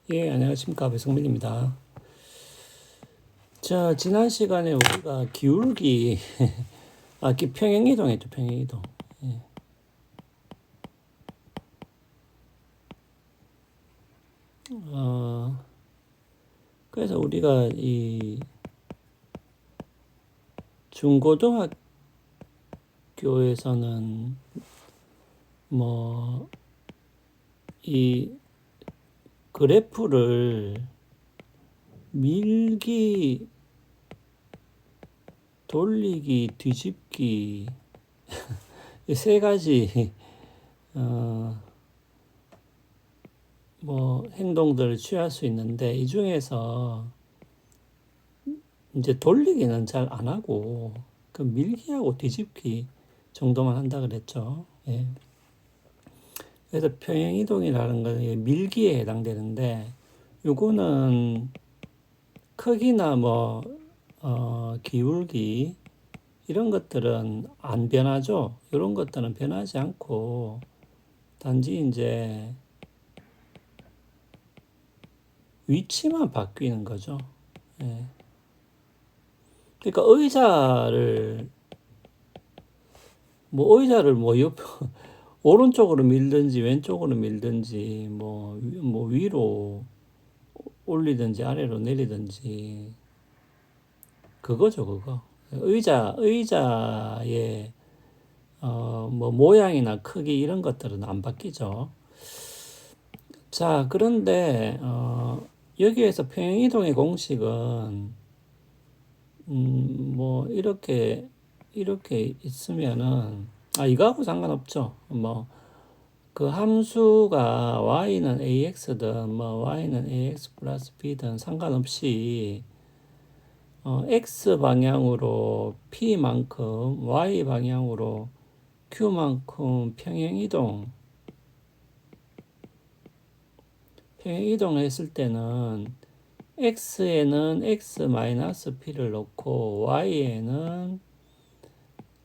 예, 안녕하십니까. 배성민입니다. 자, 지난 시간에 우리가 기울기, 평행이동 했죠, 평행이동. 예. 어, 그래서 우리가 이 중고등학교에서는 뭐, 이 그래프를 밀기, 돌리기, 뒤집기, 이 세 가지, 어, 행동들을 취할 수 있는데, 이 중에서 이제 돌리기는 잘 안 하고, 그 밀기하고 뒤집기 정도만 한다 그랬죠. 예. 그래서 평행이동이라는 건 밀기에 해당되는데, 요거는 크기나 기울기, 이런 것들은 안 변하죠. 이런 것들은 변하지 않고, 단지 이제 위치만 바뀌는 거죠. 예. 그러니까 의자를 오른쪽으로 밀든지 왼쪽으로 밀든지 위로 올리든지 아래로 내리든지 그거죠, 그거. 의자의 모양이나 크기 이런 것들은 안 바뀌죠. 자, 그런데 여기에서 평행이동의 공식은 이렇게 있으면은 이거하고 상관없죠. 그 함수가 y는 ax든 y는 ax 플러스 b든 상관없이 x 방향으로 p만큼 y 방향으로 q만큼 평행이동을 했을 때는 x에는 x 마이너스 p를 넣고 y에는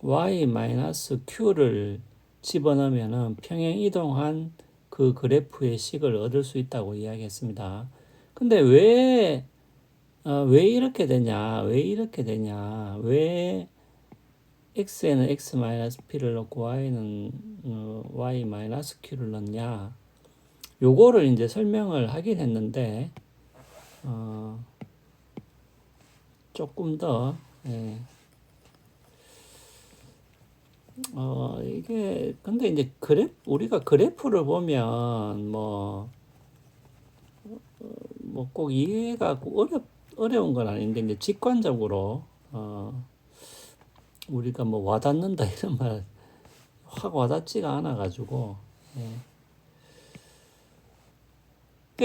y 마이너스 q를 집어넣으면 평행 이동한 그 그래프의 식을 얻을 수 있다고 이야기했습니다. 근데 왜 이렇게 되냐? 왜 x에는 x 마이너스 p를 넣고 y는 y 마이너스 q를 넣냐? 요거를 이제 설명을 하긴 했는데 조금 더 예. 이게 근데 이제 우리가 그래프를 보면 꼭 이해가 어려운 건 아닌데 이제 직관적으로 우리가 와닿는다 이런 말 확 와닿지가 않아 가지고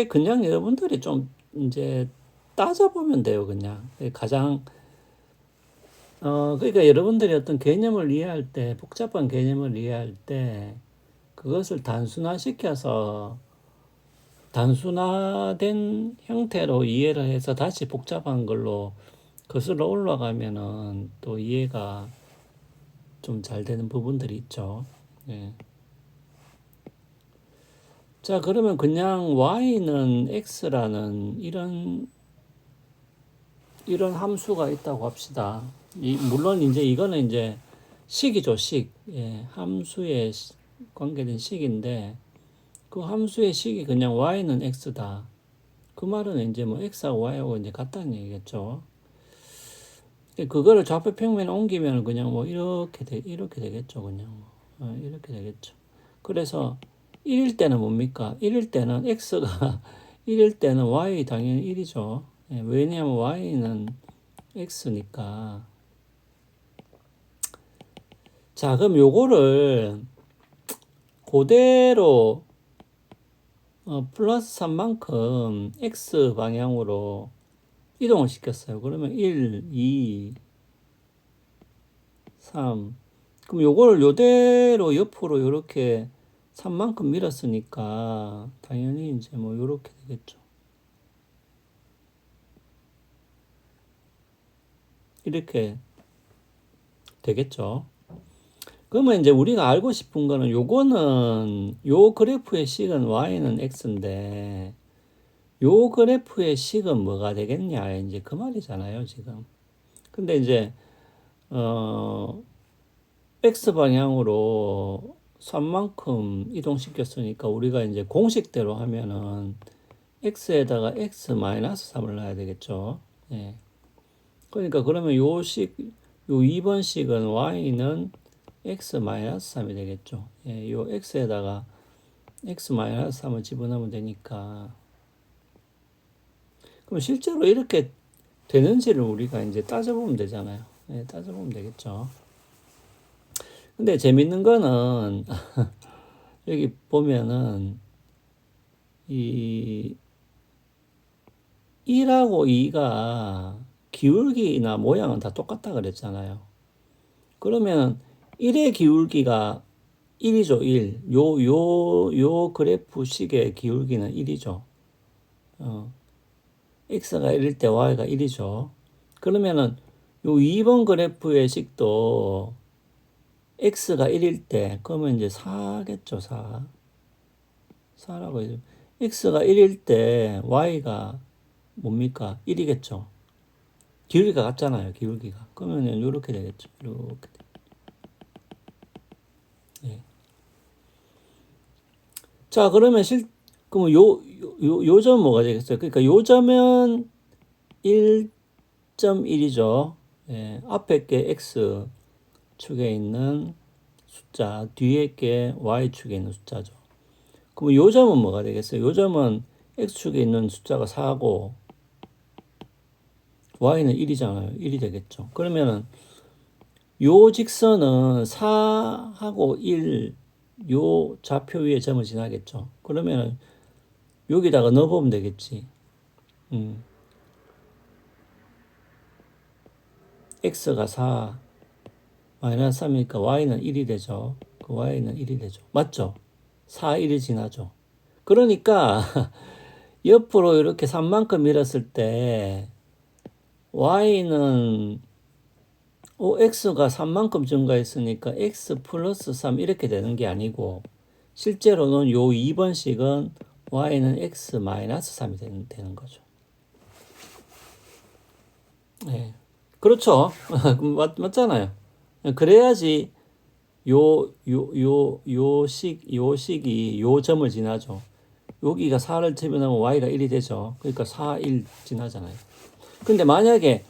그냥 여러분들이 좀 이제 따져보면 돼요. 그냥 가장 그러니까 여러분들이 어떤 개념을 이해할 때 복잡한 개념을 이해할 때 그것을 단순화된 형태로 이해를 해서 다시 복잡한 걸로 거슬러 올라가면은 또 이해가 좀 잘 되는 부분들이 있죠. 예. 자, 그러면 그냥 y는 x라는 이런 함수가 있다고 합시다. 물론 이제 이거는 이제 식이죠, 식. 예, 함수에 관계된 식인데 그 함수의 식이 그냥 y는 x다. 그 말은 이제 x하고 y하고 이제 같다는 얘기겠죠. 그거를 좌표 평면에 옮기면 그냥 이렇게 되겠죠, 그냥 이렇게 되겠죠. 그래서 1일 때는 뭡니까? 1일 때는 x가 1일 때는 y 당연히 1이죠. 예, 왜냐하면 y는 x니까. 자, 그럼 요거를 그대로 플러스 3만큼 x 방향으로 이동을 시켰어요. 그러면 1, 2, 3. 그럼 요거를 요대로 옆으로 이렇게 3만큼 밀었으니까 당연히 이제 요렇게 되겠죠. 이렇게 되겠죠. 그러면 이제 우리가 알고 싶은 거는 요거는 요 그래프의 식은 y는 x인데 요 그래프의 식은 뭐가 되겠냐 이제 그 말이잖아요 지금. 근데 이제 x 방향으로 3만큼 이동시켰으니까 우리가 이제 공식대로 하면은 x에다가 x 마이너스 3을 넣어야 되겠죠. 예. 그러니까 그러면 요 2번 식은 y는 x 마이너스 3이 되겠죠. 예, 요 x에다가 x 마이너스 3을 집어넣으면 되니까. 그럼 실제로 이렇게 되는지를 우리가 이제 따져보면 되잖아요. 예, 따져보면 되겠죠. 근데 재밌는 거는 여기 보면은 이 1하고 2가 기울기나 모양은 다 똑같다 그랬잖아요. 그러면 1의 기울기가 1이죠, 1. 요 그래프식의 기울기는 1이죠. x가 1일 때 y가 1이죠. 그러면은 요 2번 그래프의 식도 x가 1일 때, 그러면 이제 4겠죠, 4. 4라고 해요. x가 1일 때 y가 뭡니까? 1이겠죠. 기울기가 같잖아요, 기울기가. 그러면 이렇게 되겠죠. 이렇게. 예. 자, 그러면 그러면 요 점 뭐가 되겠어요? 그러니까 요 점은 1.1이죠. 예, 앞에 게 x 축에 있는 숫자, 뒤에 게 y 축에 있는 숫자죠. 그럼 요 점은 뭐가 되겠어요? 요 점은 x축에 있는 숫자가 4고 y는 1이잖아요. 1이 되겠죠. 그러면은 요 직선은 4하고 1, 요 좌표 위에 점을 지나겠죠. 그러면은 여기다가 넣어보면 되겠지. x가 4, 마이너스 3이니까 y는 1이 되죠. 그 y는 1이 되죠. 맞죠? 4, 1이 지나죠. 그러니까 옆으로 이렇게 3만큼 밀었을 때 y는 x가 3만큼 증가했으니까 x 플러스 3 이렇게 되는 게 아니고 실제로는 요 2번식은 y는 x 마이너스 3이 되는 거죠. 네. 그렇죠. 맞잖아요. 그래야지 요 식이 요 점을 지나죠. 여기가 4를 집어넣으면 y가 1이 되죠. 그러니까 4, 1 지나잖아요. 근데 만약에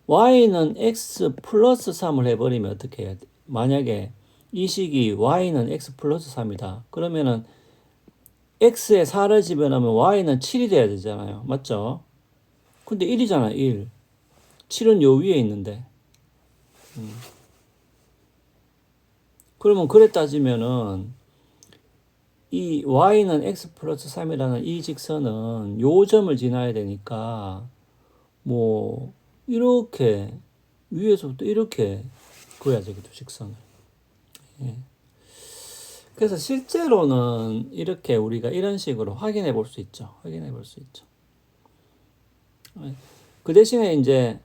y는 x 플러스 3을 해버리면 어떻게 해야 돼? 만약에 이 식이 y는 x 플러스 3이다. 그러면은 x에 4를 집어넣으면 y는 7이 돼야 되잖아요. 맞죠? 근데 1이잖아, 1. 7은 요 위에 있는데. 그러면 그래 따지면은 이 y는 x 플러스 3이라는 이 직선은 요 점을 지나야 되니까 뭐 이렇게 위에서부터 이렇게 그어야 되겠죠, 직선을. 예. 그래서 실제로는 이렇게 우리가 이런 식으로 확인해 볼 수 있죠. 확인해 볼 수 있죠. 예. 그 대신에 이제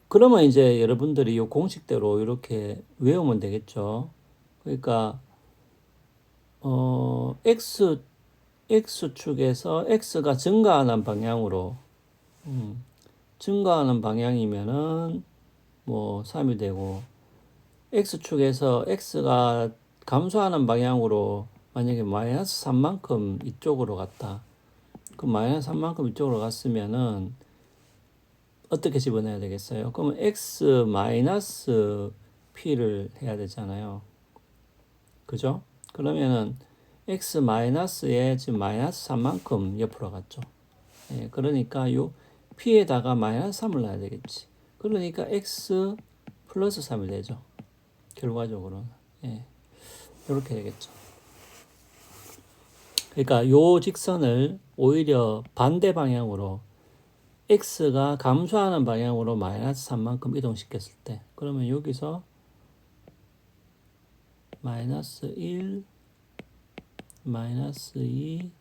그러면 이제 여러분들이 이 공식대로 이렇게 외우면 되겠죠. 그러니까 x축에서 x가 증가하는 방향으로 증가하는 방향이면은 뭐 3이 되고 x축에서 x가 감소하는 방향으로 만약에 마이너스 3만큼 이쪽으로 갔다. 그 마이너스 3만큼 이쪽으로 갔으면은 어떻게 집어넣어야 되겠어요? 그러면 x 마이너스 p를 해야 되잖아요. 그죠? 그러면은 x 마이너스에 지금 마이너스 3만큼 옆으로 갔죠. 예, 그러니까 요 p에다가 마이너스 3을 넣어야 되겠지. 그러니까 x 플러스 3이 되죠. 결과적으로는. 예, 이렇게 되겠죠. 그러니까 요 직선을 오히려 반대 방향으로 x가 감소하는 방향으로 마이너스 3만큼 이동시켰을 때 그러면 여기서 마이너스 1, 마이너스 2,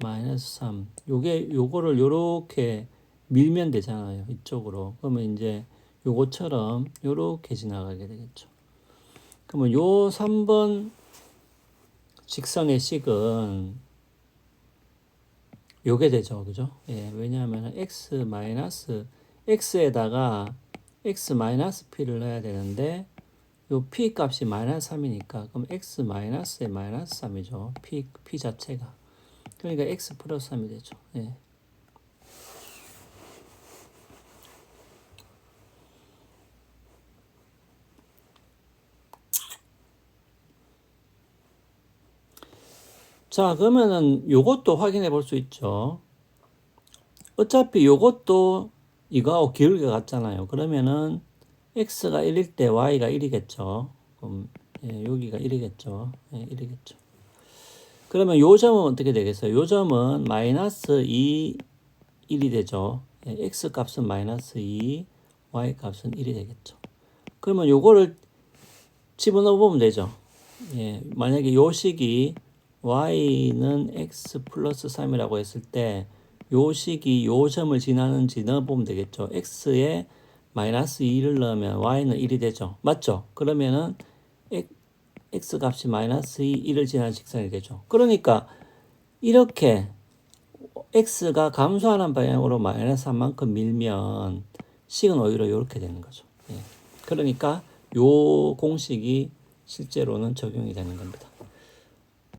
마이너스 3 요거를 요렇게 밀면 되잖아요. 이쪽으로. 그러면 이제 요거처럼 요렇게 지나가게 되겠죠. 그러면 요 3번 직선의 식은 요게 되죠. 그죠? 예, 왜냐하면 x 마이너스 x에다가 x 마이너스 p를 넣어야 되는데 요 p 값이 마이너스 3이니까 그럼 x 마이너스에 마이너스 3이죠. p 자체가. 그러니까 x 플러스 3이 되죠. 예. 자, 그러면은 요것도 확인해 볼 수 있죠. 어차피 요것도 이거하고 기울기가 같잖아요. 그러면은 x가 1일 때 y가 1이겠죠. 그럼 예, 여기가 1이겠죠. 예, 1이겠죠. 그러면 요 점은 어떻게 되겠어요? 요 점은 마이너스 2, 1이 되죠. 예, x 값은 마이너스 2, y 값은 1이 되겠죠. 그러면 요거를 집어넣어 보면 되죠. 예, 만약에 요 식이 y는 x 플러스 3이라고 했을 때 요 식이 요 점을 지나는지 넣어보면 되겠죠. x에 마이너스 2를 넣으면 y는 1이 되죠. 맞죠? 그러면은 x 값이 마이너스 2, 1을 지나는 직선이 되죠. 그러니까 이렇게 x가 감소하는 방향으로 마이너스 3만큼 밀면 식은 오히려 이렇게 되는 거죠. 예. 그러니까 요 공식이 실제로는 적용이 되는 겁니다.